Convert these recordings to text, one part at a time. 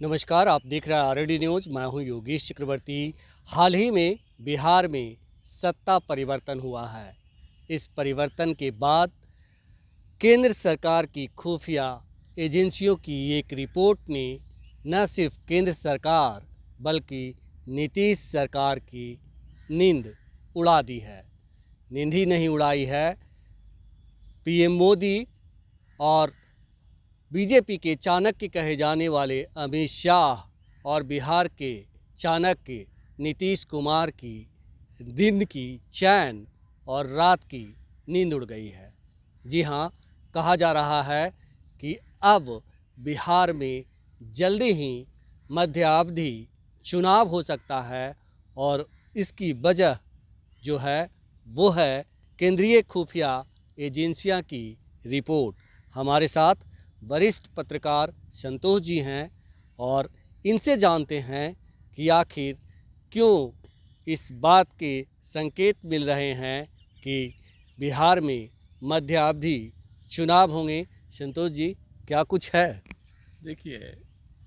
नमस्कार, आप देख रहे हैं आरडी न्यूज़। मैं हूं योगेश चक्रवर्ती। हाल ही में बिहार में सत्ता परिवर्तन हुआ है। इस परिवर्तन के बाद केंद्र सरकार की खुफिया एजेंसियों की एक रिपोर्ट ने न सिर्फ केंद्र सरकार बल्कि नीतीश सरकार की नींद उड़ा दी है। नींद ही नहीं उड़ाई है, पीएम मोदी और बीजेपी के चाणक्य कहे जाने वाले अमित शाह और बिहार के चाणक्य नीतीश कुमार की दिन की चैन और रात की नींद उड़ गई है। जी हाँ, कहा जा रहा है कि अब बिहार में जल्दी ही मध्यावधि चुनाव हो सकता है और इसकी वजह जो है वो है केंद्रीय खुफिया एजेंसियां की रिपोर्ट। हमारे साथ वरिष्ठ पत्रकार संतोष जी हैं और इनसे जानते हैं कि आखिर क्यों इस बात के संकेत मिल रहे हैं कि बिहार में मध्यावधि चुनाव होंगे। संतोष जी, क्या कुछ है? देखिए,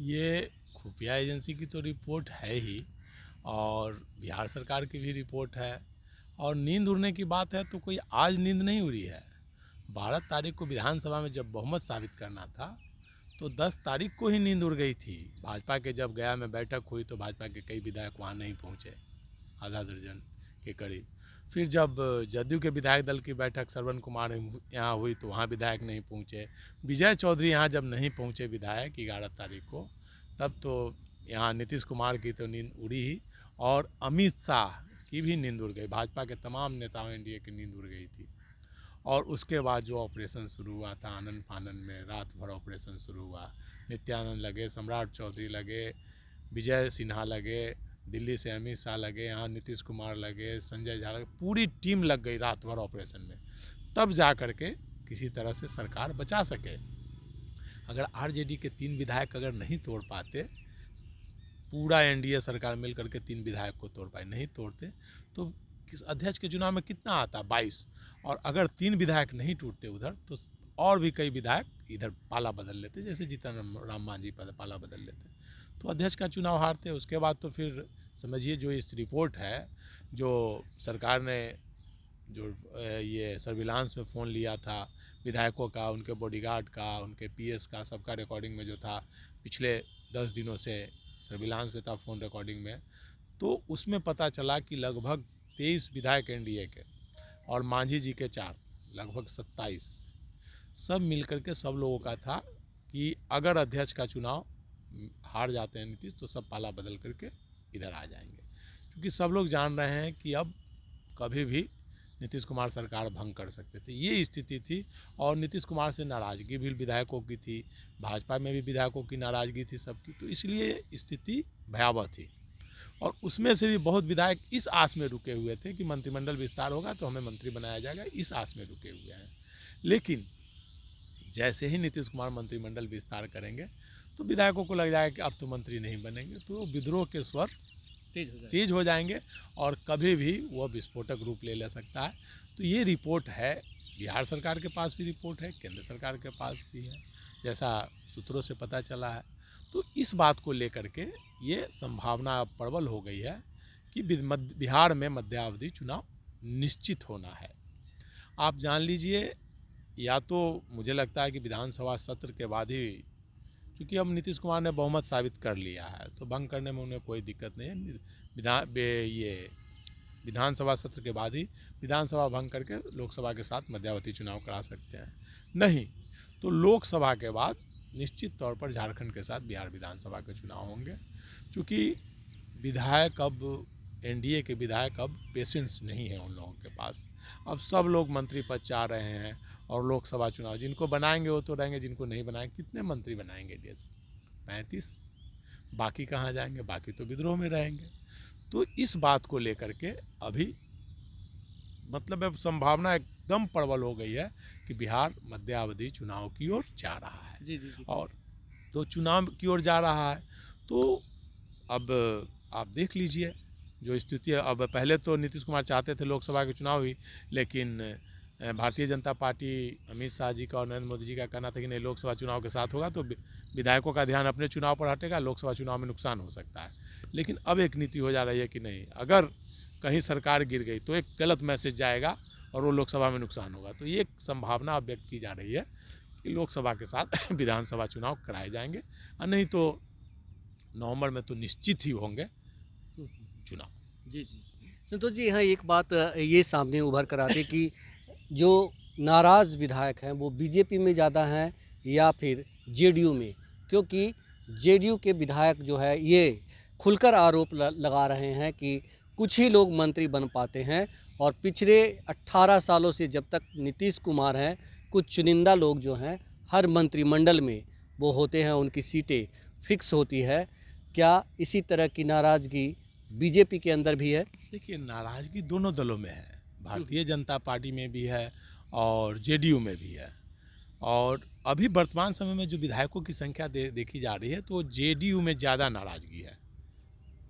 ये खुफिया एजेंसी की तो रिपोर्ट है ही, और बिहार सरकार की भी रिपोर्ट है। और नींद उड़ने की बात है तो कोई आज नींद नहीं उड़ी है। 12 तारीख को विधानसभा में जब बहुमत साबित करना था तो 10 तारीख को ही नींद उड़ गई थी। भाजपा के जब गया में बैठक हुई तो भाजपा के कई विधायक वहाँ नहीं पहुँचे, आधा दर्जन के करीब। फिर जब जदयू के विधायक दल की बैठक श्रवण कुमार यहाँ हुई तो वहाँ विधायक नहीं पहुँचे। विजय चौधरी यहाँ जब नहीं पहुँचे विधायक 11 तारीख को, तब तो यहाँ नीतीश कुमार की तो नींद उड़ी ही, और अमित शाह की भी नींद उड़ गई। भाजपा के तमाम नेताओं एनडीए की नींद उड़ गई थी। और उसके बाद जो ऑपरेशन शुरू हुआ था आनन फानन में, रात भर ऑपरेशन शुरू हुआ। नित्यानंद लगे, सम्राट चौधरी लगे, विजय सिन्हा लगे, दिल्ली से अमित शाह लगे, यहाँ नीतीश कुमार लगे, संजय झा लगे, पूरी टीम लग गई रात भर ऑपरेशन में। तब जा कर के किसी तरह से सरकार बचा सके। अगर आरजेडी के 3 विधायक अगर नहीं तोड़ पाते, पूरा एनडीए सरकार मिल करके 3 विधायक को तोड़ पाए, नहीं तोड़ते तो किस अध्यक्ष के चुनाव में कितना आता? 22। और अगर 3 विधायक नहीं टूटते उधर तो और भी कई विधायक इधर पाला बदल लेते, जैसे जीतन राम मांझी पाला बदल लेते तो अध्यक्ष का चुनाव हारते। उसके बाद तो फिर समझिए जो इस रिपोर्ट है, जो सरकार ने जो ये सर्विलांस में फ़ोन लिया था विधायकों का, उनके बॉडीगार्ड का, उनके पीएस का, सबका रिकॉर्डिंग में जो था पिछले 10 दिनों से सर्विलांस में था फ़ोन रिकॉर्डिंग में, तो उसमें पता चला कि लगभग 23 विधायक एनडीए के और मांझी जी के 4, लगभग 27, सब मिलकर के सब लोगों का था कि अगर अध्यक्ष का चुनाव हार जाते हैं नीतीश तो सब पाला बदल करके इधर आ जाएंगे। क्योंकि सब लोग जान रहे हैं कि अब कभी भी नीतीश कुमार सरकार भंग कर सकते थे, ये स्थिति थी। और नीतीश कुमार से नाराज़गी भी विधायकों की थी, भाजपा में भी विधायकों की नाराज़गी थी सबकी, तो इसलिए स्थिति भयावह थी। और उसमें से भी बहुत विधायक इस आस में रुके हुए थे कि मंत्रिमंडल विस्तार होगा तो हमें मंत्री बनाया जाएगा, इस आस में रुके हुए हैं। लेकिन जैसे ही नीतीश कुमार मंत्रिमंडल विस्तार करेंगे तो विधायकों को लग जाएगा कि अब तो मंत्री नहीं बनेंगे, तो विद्रोह के स्वर तेज हो जाएंगे और कभी भी वह विस्फोटक रूप ले सकता है। तो ये रिपोर्ट है, बिहार सरकार के पास भी रिपोर्ट है, केंद्र सरकार के पास भी है, जैसा सूत्रों से पता चला है। तो इस बात को लेकर के ये संभावना अब प्रबल हो गई है कि बिहार में मध्यावधि चुनाव निश्चित होना है। आप जान लीजिए, या तो मुझे लगता है कि विधानसभा सत्र के बाद ही, क्योंकि अब नीतीश कुमार ने बहुमत साबित कर लिया है तो भंग करने में उन्हें कोई दिक्कत नहीं है। ये विधानसभा सत्र के बाद ही विधानसभा भंग करके लोकसभा के साथ मध्यावधि चुनाव करा सकते हैं। नहीं तो लोकसभा के बाद निश्चित तौर पर झारखंड के साथ बिहार विधानसभा के चुनाव होंगे। क्योंकि विधायक अब एनडीए के विधायक अब पेशेंस नहीं है उन लोगों के पास। अब सब लोग मंत्री पद चाह रहे हैं और लोकसभा चुनाव जिनको बनाएंगे वो तो रहेंगे, जिनको नहीं बनाएंगे, कितने मंत्री बनाएंगे एनडीए से? 35। बाकी कहाँ जाएंगे? बाकी तो विद्रोह में रहेंगे। तो इस बात को लेकर के अभी मतलब अब संभावना एकदम प्रबल हो गई है कि बिहार मध्यावधि चुनाव की ओर जा रहा है। जी। और तो चुनाव की ओर जा रहा है तो अब आप देख लीजिए जो स्थिति है। अब पहले तो नीतीश कुमार चाहते थे लोकसभा के चुनाव ही, लेकिन भारतीय जनता पार्टी अमित शाह जी का और नरेंद्र मोदी जी का कहना था कि नहीं लोकसभा चुनाव के साथ होगा तो विधायकों का ध्यान अपने चुनाव पर हटेगा, लोकसभा चुनाव में नुकसान हो सकता है। लेकिन अब एक नीति हो जा रही है कि नहीं, अगर कहीं सरकार गिर गई तो एक गलत मैसेज जाएगा और वो लोकसभा में नुकसान होगा। तो ये एक संभावना अब व्यक्त की जा रही है कि लोकसभा के साथ विधानसभा चुनाव कराए जाएंगे, और नहीं तो नवंबर में तो निश्चित ही होंगे चुनाव। जी जी संतोष जी, यहाँ एक बात ये सामने उभर कर आती है कि जो नाराज़ विधायक हैं वो बीजेपी में ज़्यादा हैं या फिर जेडीयू में, क्योंकि जेडीयू के विधायक जो है ये खुलकर आरोप लगा रहे हैं कि कुछ ही लोग मंत्री बन पाते हैं और पिछले 18 सालों से जब तक नीतीश कुमार हैं कुछ चुनिंदा लोग जो हैं हर मंत्रिमंडल में वो होते हैं, उनकी सीटें फिक्स होती है। क्या इसी तरह की नाराज़गी बीजेपी के अंदर भी है? देखिए, नाराज़गी दोनों दलों में है, भारतीय जनता पार्टी में भी है और जेडीयू में भी है। और अभी वर्तमान समय में जो विधायकों की संख्या देखी जा रही है तो जेडीयू में ज़्यादा नाराज़गी है,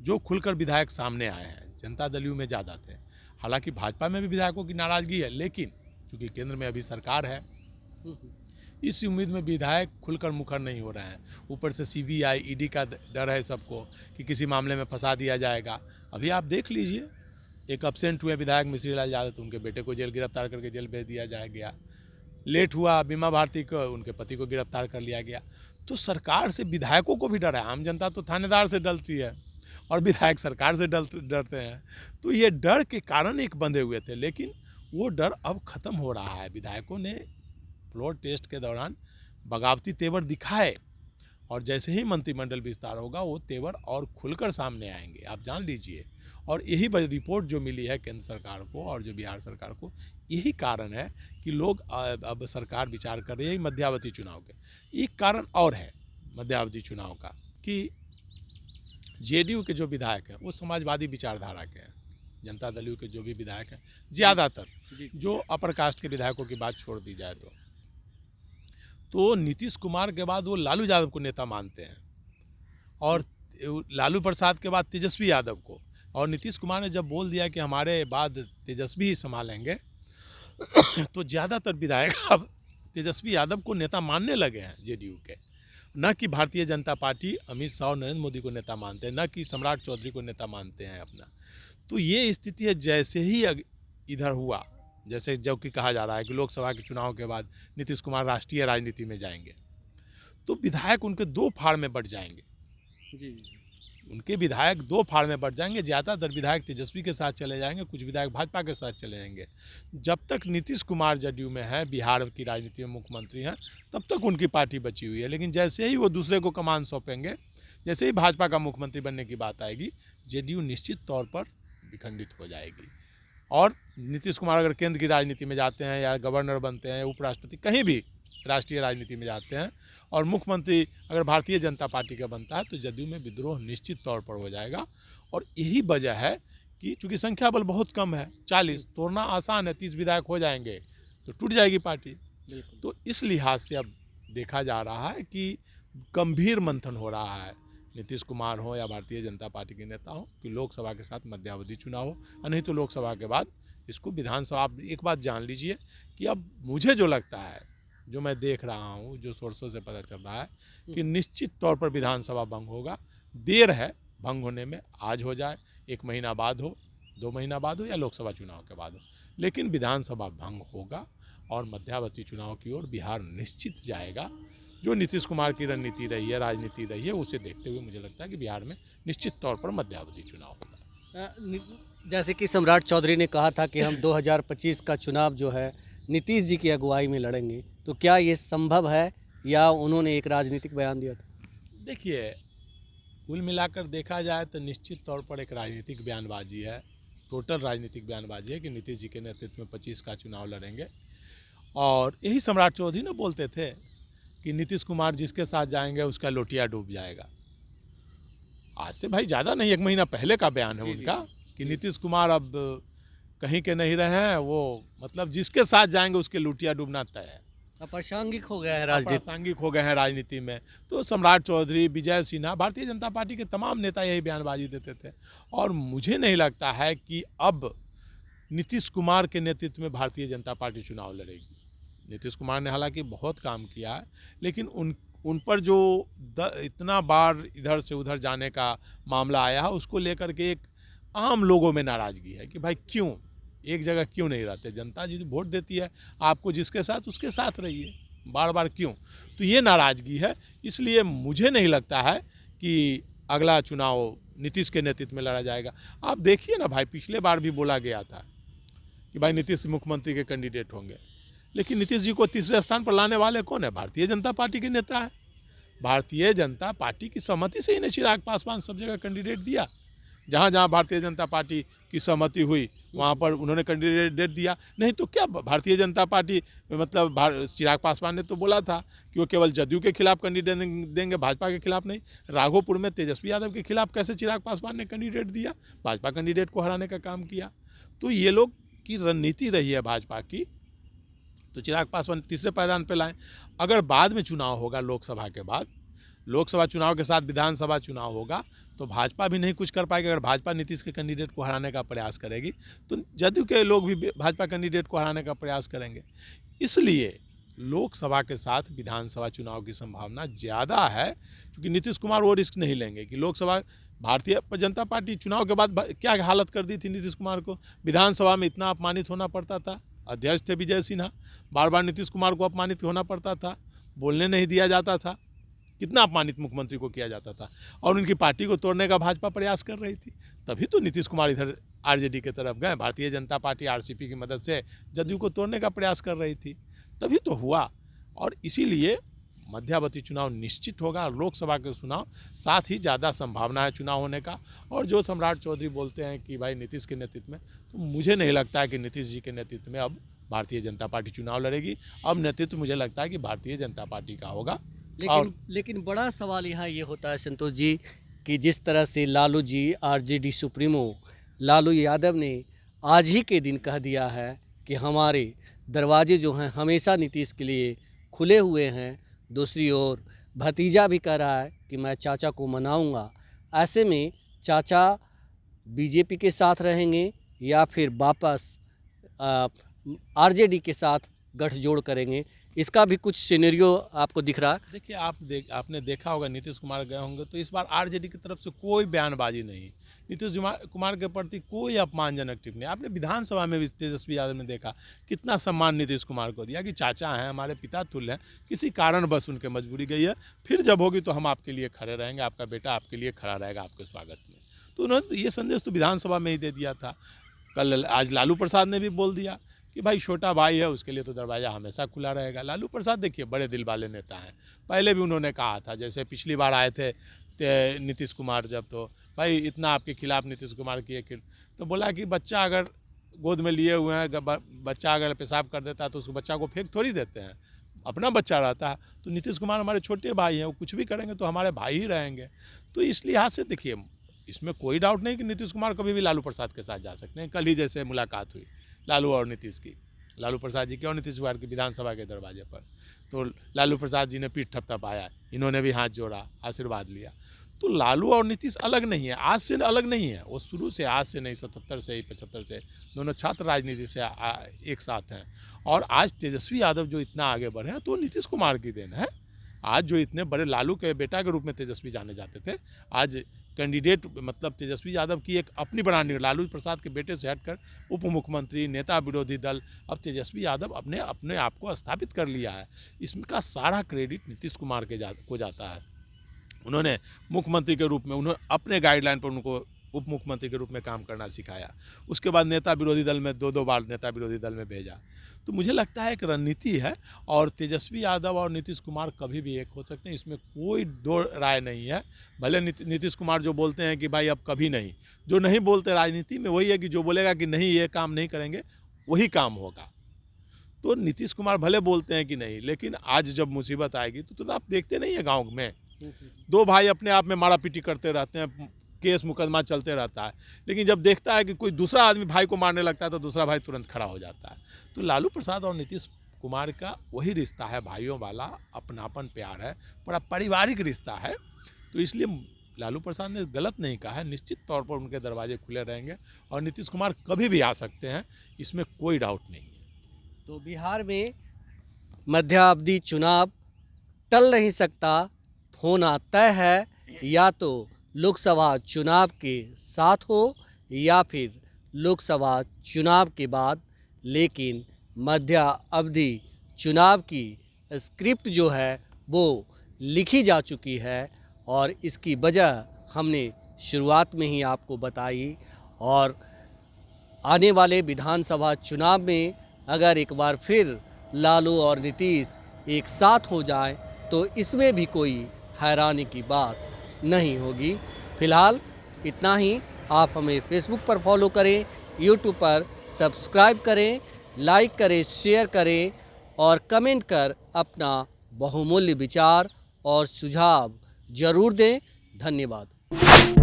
जो खुलकर विधायक सामने आए हैं। जनता दल यू में ज़्यादा थे, हालांकि भाजपा में भी विधायकों की नाराज़गी है, लेकिन चूँकि केंद्र में अभी सरकार है, इस उम्मीद में विधायक खुलकर मुखर नहीं हो रहे हैं। ऊपर से सीबीआई ईडी का डर है सबको कि किसी मामले में फंसा दिया जाएगा। अभी आप देख लीजिए, एक एब्सेंट हुए विधायक मिश्री लाल यादव, तो उनके बेटे को जेल गिरफ्तार करके जेल भेज दिया गया। लेट हुआ बीमा भारती को, उनके पति को गिरफ्तार कर लिया गया। तो सरकार से विधायकों को भी डर है। आम जनता तो थानेदार से डरती है और विधायक सरकार से डरते हैं। तो ये डर के कारण एक बंधे हुए थे, लेकिन वो डर अब ख़त्म हो रहा है। विधायकों ने फ्लोर टेस्ट के दौरान बगावती तेवर दिखाए और जैसे ही मंत्रिमंडल विस्तार होगा वो तेवर और खुलकर सामने आएंगे, आप जान लीजिए। और यही रिपोर्ट जो मिली है केंद्र सरकार को और जो बिहार सरकार को, यही कारण है कि लोग अब सरकार विचार कर रही है मध्यावधि चुनाव के। एक कारण और है मध्यावधि चुनाव का कि जेडीयू के जो विधायक हैं वो समाजवादी विचारधारा के हैं। जनता दल यू के जो भी विधायक हैं ज़्यादातर, जो अपर कास्ट के विधायकों की बात छोड़ दी जाए तो नीतीश कुमार के बाद वो लालू यादव को नेता मानते हैं, और लालू प्रसाद के बाद तेजस्वी यादव को। और नीतीश कुमार ने जब बोल दिया कि हमारे बाद तेजस्वी ही संभालेंगे तो ज़्यादातर विधायक अब तेजस्वी यादव को नेता मानने लगे हैं जेडीयू के। न कि भारतीय जनता पार्टी अमित शाह और नरेंद्र मोदी को नेता मानते हैं, न कि सम्राट चौधरी को नेता मानते हैं अपना। तो ये स्थिति है। जैसे ही इधर हुआ, जैसे जब कि कहा जा रहा है कि लोकसभा के चुनाव के बाद नीतीश कुमार राष्ट्रीय राजनीति में जाएंगे, तो विधायक उनके दो फाड़ में बट जाएंगे। जी, उनके विधायक दो फाड़ में बट जाएंगे। ज़्यादातर विधायक तेजस्वी के साथ चले जाएंगे, कुछ विधायक भाजपा के साथ चले जाएंगे। जब तक नीतीश कुमार जदयू में है, बिहार की राजनीति में मुख्यमंत्री हैं, तब तक उनकी पार्टी बची हुई है। लेकिन जैसे ही वो दूसरे को कमान सौंपेंगे, जैसे ही भाजपा का मुख्यमंत्री बनने की बात आएगी, जेडीयू निश्चित तौर पर विखंडित हो जाएगी। और नीतीश कुमार अगर केंद्र की राजनीति में जाते हैं या गवर्नर बनते हैं या उपराष्ट्रपति, कहीं भी राष्ट्रीय राजनीति में जाते हैं, और मुख्यमंत्री अगर भारतीय जनता पार्टी का बनता है, तो जदयू में विद्रोह निश्चित तौर पर हो जाएगा। और यही वजह है कि चूँकि संख्या बल बहुत कम है, 40 तोड़ना आसान है, 30 विधायक हो जाएंगे तो टूट जाएगी पार्टी। तो इस लिहाज से अब देखा जा रहा है कि गंभीर मंथन हो रहा है, नीतीश कुमार हो या भारतीय जनता पार्टी के नेता हो, कि लोकसभा के साथ मध्यावधि चुनाव हो, और नहीं तो लोकसभा के बाद इसको विधानसभा। आप एक बात जान लीजिए कि अब मुझे जो लगता है, जो मैं देख रहा हूँ, जो सोर्सों से पता चल रहा है कि निश्चित तौर पर विधानसभा भंग होगा। देर है भंग होने में, आज हो जाए, 1 महीना बाद हो, 2 महीना बाद हो, या लोकसभा चुनाव के बाद हो, लेकिन विधानसभा भंग होगा और मध्यावधि चुनाव की ओर बिहार निश्चित जाएगा। जो नीतीश कुमार की रणनीति रही है, राजनीति रही है, उसे देखते हुए मुझे लगता है कि बिहार में निश्चित तौर पर मध्यावधि चुनाव होगा। जैसे कि सम्राट चौधरी ने कहा था कि हम 2025 का चुनाव जो है नीतीश जी की अगुवाई में लड़ेंगे, तो क्या ये संभव है या उन्होंने एक राजनीतिक बयान दिया था? देखिए, कुल मिलाकर देखा जाए तो निश्चित तौर पर एक राजनीतिक बयानबाजी है, टोटल राजनीतिक बयानबाजी है कि नीतीश जी के नेतृत्व में 25 का चुनाव लड़ेंगे। और यही सम्राट चौधरी ने बोलते थे कि नीतीश कुमार जिसके साथ जाएंगे उसका लोटिया डूब जाएगा। आज से भाई ज़्यादा नहीं, 1 महीना पहले का बयान है उनका कि नीतीश कुमार अब कहीं के नहीं रहे हैं, वो मतलब जिसके साथ जाएंगे उसके लोटिया डूबना तय है। अप्रासंगिक हो गया है राजनीति, प्रासंगिक हो गए हैं राजनीति में। तो सम्राट चौधरी, विजय सिन्हा, भारतीय जनता पार्टी के तमाम नेता यही बयानबाजी देते थे। और मुझे नहीं लगता है कि अब नीतीश कुमार के नेतृत्व में भारतीय जनता पार्टी चुनाव लड़ेगी। नीतीश कुमार ने हालांकि बहुत काम किया है, लेकिन उन पर जो इतना बार इधर से उधर जाने का मामला आया है, उसको लेकर के एक आम लोगों में नाराज़गी है कि भाई क्यों एक जगह क्यों नहीं रहते। जनता जी वोट देती है आपको, जिसके साथ उसके साथ रहिए, बार बार क्यों। तो ये नाराज़गी है। इसलिए मुझे नहीं लगता है कि अगला चुनाव नीतीश के नेतृत्व में लड़ा जाएगा। आप देखिए ना भाई, पिछले बार भी बोला गया था कि भाई नीतीश मुख्यमंत्री के कैंडिडेट होंगे, लेकिन नीतीश जी को तीसरे स्थान पर लाने वाले कौन है? भारतीय जनता पार्टी के नेता है। भारतीय जनता पार्टी की सहमति से इन्हें चिराग पासवान सब जगह कैंडिडेट दिया। जहाँ जहाँ भारतीय जनता पार्टी की सहमति हुई वहाँ पर उन्होंने कैंडिडेट दिया। नहीं तो क्या भारतीय जनता पार्टी मतलब चिराग पासवान ने तो बोला था कि वो केवल जदयू के खिलाफ कैंडिडेट देंगे, भाजपा के खिलाफ नहीं। राघोपुर में तेजस्वी यादव के खिलाफ कैसे चिराग पासवान ने कैंडिडेट दिया? भाजपा कैंडिडेट को हराने का काम किया। तो ये लोग की रणनीति रही है भाजपा की। तो चिराग पासवान तीसरे पायदान पर लाएं। अगर बाद में चुनाव होगा, लोकसभा के बाद, लोकसभा चुनाव के साथ विधानसभा चुनाव होगा, तो भाजपा भी नहीं कुछ कर पाएगी। अगर भाजपा नीतीश के कैंडिडेट को हराने का प्रयास करेगी तो जदयू के लोग भी भाजपा कैंडिडेट को हराने का प्रयास करेंगे। इसलिए लोकसभा के साथ विधानसभा चुनाव की संभावना ज़्यादा है, क्योंकि नीतीश कुमार वो रिस्क नहीं लेंगे कि लोकसभा भारतीय जनता पार्टी चुनाव के बाद क्या हालत कर दी थी नीतीश कुमार को। विधानसभा में इतना अपमानित होना पड़ता था। अध्यक्ष थे विजय सिन्हा, बार बार नीतीश कुमार को अपमानित होना पड़ता था, बोलने नहीं दिया जाता था, कितना अपमानित मुख्यमंत्री को किया जाता था। और उनकी पार्टी को तोड़ने का भाजपा प्रयास कर रही थी। तभी तो नीतीश कुमार इधर आरजेडी की तरफ गए। भारतीय जनता पार्टी आरसीपी की मदद से जदयू को तोड़ने का प्रयास कर रही थी, तभी तो हुआ। और इसीलिए मध्यावधि चुनाव निश्चित होगा। लोकसभा के चुनाव साथ ही ज़्यादा संभावना है चुनाव होने का। और जो सम्राट चौधरी बोलते हैं कि भाई नीतीश के नेतृत्व में, तो मुझे नहीं लगता है कि नीतीश जी के नेतृत्व में अब भारतीय जनता पार्टी चुनाव लड़ेगी। अब नेतृत्व मुझे लगता है कि भारतीय जनता पार्टी का होगा। लेकिन बड़ा सवाल यहाँ ये होता है संतोष जी कि जिस तरह से लालू जी, आरजेडी सुप्रीमो लालू यादव ने आज ही के दिन कह दिया है कि हमारे दरवाजे जो हैं हमेशा नीतीश के लिए खुले हुए हैं। दूसरी ओर भतीजा भी कह रहा है कि मैं चाचा को मनाऊंगा। ऐसे में चाचा बीजेपी के साथ रहेंगे या फिर वापस आरजेडी के साथ गठजोड़ करेंगे, इसका भी कुछ सिनेरियो आपको दिख रहा है? देखिए, आपने देखा होगा नीतीश कुमार गए होंगे तो इस बार आरजेडी की तरफ से कोई बयानबाजी नहीं, नीतीश कुमार के प्रति कोई अपमानजनक टिप्पणी। आपने विधानसभा में भी तेजस्वी यादव ने देखा कितना सम्मान नीतीश कुमार को दिया कि चाचा हैं, हमारे पिता तुल्य हैं, किसी कारण बस उनके मजबूरी गई है, फिर जब होगी तो हम आपके लिए खड़े रहेंगे, आपका बेटा आपके लिए खड़ा रहेगा आपके स्वागत में। तो उन्होंने ये संदेश तो विधानसभा में ही दे दिया था। कल आज लालू प्रसाद ने भी बोल दिया कि भाई छोटा भाई है, उसके लिए तो दरवाज़ा हमेशा खुला रहेगा। लालू प्रसाद देखिए बड़े दिल वाले नेता हैं। पहले भी उन्होंने कहा था, जैसे पिछली बार आए थे नीतीश कुमार जब, तो भाई इतना आपके खिलाफ नीतीश कुमार की तो बोला कि बच्चा अगर गोद में लिए हुए हैं, बच्चा अगर पेशाब कर देता है तो उस बच्चा को फेंक थोड़ी देते हैं, अपना बच्चा रहता है। तो नीतीश कुमार हमारे छोटे भाई हैं, वो कुछ भी करेंगे तो हमारे भाई ही रहेंगे। तो इस लिहाज से देखिए, इसमें कोई डाउट नहीं कि नीतीश कुमार कभी भी लालू प्रसाद के साथ जा सकते हैं। कल ही जैसे मुलाकात हुई लालू और नीतीश की, लालू प्रसाद जी की और नीतीश कुमार की विधानसभा के दरवाजे पर, तो लालू प्रसाद जी ने पीठ थपथपाया, इन्होंने भी हाथ जोड़ा, आशीर्वाद लिया। तो लालू और नीतीश अलग नहीं है, आज से अलग नहीं है, वो शुरू से, आज से नहीं, 77 से 75 से दोनों छात्र राजनीति से एक साथ हैं। और आज तेजस्वी यादव जो इतना आगे बढ़े हैं तो नीतीश कुमार की देन है। आज जो इतने बड़े लालू के बेटा के रूप में तेजस्वी जाने जाते थे, आज कैंडिडेट मतलब तेजस्वी यादव की एक अपनी ब्रांडिंग, लालू प्रसाद के बेटे से हटकर उप मुख्यमंत्री, नेता विरोधी दल, अब तेजस्वी यादव अपने आप को स्थापित कर लिया है। इसका सारा क्रेडिट नीतीश कुमार को जाता है। उन्होंने मुख्यमंत्री के रूप में, उन्होंने अपने गाइडलाइन पर उनको उप मुख्यमंत्री के रूप में काम करना सिखाया। उसके बाद नेता विरोधी दल में दो बार नेता विरोधी दल में भेजा। तो मुझे लगता है एक रणनीति है, और तेजस्वी यादव और नीतीश कुमार कभी भी एक हो सकते हैं, इसमें कोई दो राय नहीं है। भले नीतीश कुमार जो बोलते हैं कि भाई अब कभी नहीं, जो नहीं बोलते राजनीति में वही है कि जो बोलेगा कि नहीं ये काम नहीं करेंगे वही काम होगा। तो नीतीश कुमार भले बोलते हैं कि नहीं, लेकिन आज जब मुसीबत आएगी तो आप देखते नहीं है गाँव में दो भाई अपने आप में मारा पीटी करते रहते हैं, केस मुकदमा चलते रहता है, लेकिन जब देखता है कि कोई दूसरा आदमी भाई को मारने लगता है तो दूसरा भाई तुरंत खड़ा हो जाता है। तो लालू प्रसाद और नीतीश कुमार का वही रिश्ता है, भाइयों वाला अपनापन प्यार है, बड़ा पारिवारिक रिश्ता है। तो इसलिए लालू प्रसाद ने गलत नहीं कहा है, निश्चित तौर पर उनके दरवाजे खुले रहेंगे और नीतीश कुमार कभी भी आ सकते हैं, इसमें कोई डाउट नहीं है। तो बिहार में मध्यावधि चुनाव टल नहीं सकता, होना तय है, या तो लोकसभा चुनाव के साथ हो या फिर लोकसभा चुनाव के बाद। लेकिन मध्यावधि चुनाव की स्क्रिप्ट जो है वो लिखी जा चुकी है और इसकी वजह हमने शुरुआत में ही आपको बताई। और आने वाले विधानसभा चुनाव में अगर एक बार फिर लालू और नीतीश एक साथ हो जाएं तो इसमें भी कोई हैरानी की बात नहीं होगी। फिलहाल इतना ही। आप हमें फेसबुक पर फॉलो करें, यूट्यूब पर सब्सक्राइब करें, लाइक करें, शेयर करें और कमेंट कर अपना बहुमूल्य विचार और सुझाव ज़रूर दें। धन्यवाद।